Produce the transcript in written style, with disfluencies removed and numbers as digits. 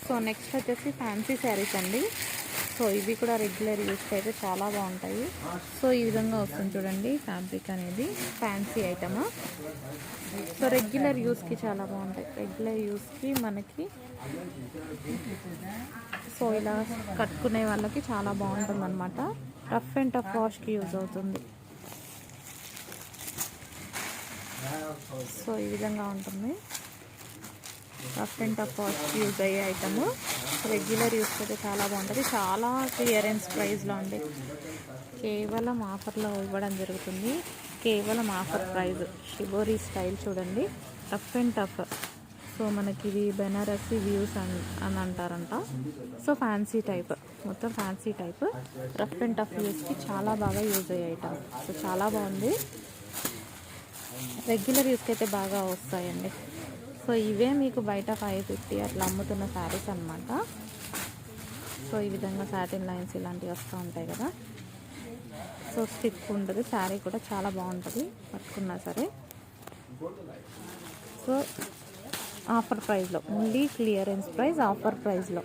So next వచ్చేసి fancy saris అండి. So ఇవి కూడా రెగ్యులర్ యూస్కి అయితే చాలా బాగుంటాయి. సో ఈ విధంగా వస్తుంది చూడండి ఫ్యాబ్రిక్ అనేది, ఫ్యాన్సీ ఐటమ్. సో రెగ్యులర్ యూస్కి చాలా బాగుంటాయి. రెగ్యులర్ యూస్కి మనకి సో ఇలా కట్టుకునే వాళ్ళకి చాలా బాగుంటుంది అనమాట. రఫ్ అండ్ టఫ్ వాష్కి యూజ్ అవుతుంది. సో ఈ విధంగా ఉంటుంది. రఫ్ అండ్ టఫ్ వాష్కి యూజ్ అయ్యే ఐటమ్. రెగ్యులర్ యూస్ అయితే చాలా బాగుంటుంది. చాలా క్లియరెన్స్ ప్రైస్లో అండి. కేవలం ఆఫర్లో ఇవ్వడం జరుగుతుంది. కేవలం ఆఫర్ ప్రైస్. షిబోరీ స్టైల్ చూడండి, రఫ్ అండ్ టఫ్. సో మనకి ఇది బెనారసీ వ్యూస్ అని అంటారంట. సో ఫ్యాన్సీ టైప్, మొత్తం fancy type. Rough and tough యూస్కి చాలా బాగా యూజ్ అయ్యే ఐటమ్. సో చాలా బాగుంది. రెగ్యులర్ యూస్కి అయితే బాగా వస్తాయండి. సో ఇవే మీకు బయట 550 అట్లా అమ్ముతున్న శారీస్ అనమాట. సో ఈ విధంగా సాటిన్ లైన్స్ ఇలాంటివి వస్తూ ఉంటాయి కదా. సో స్టిక్ ఉంటుంది. శారీ కూడా చాలా బాగుంటుంది పట్టుకున్నా సరే. సో ఆఫర్ ప్రైస్లో, ఓన్లీ క్లియరెన్స్ ప్రైస్, ఆఫర్ ప్రైస్లో.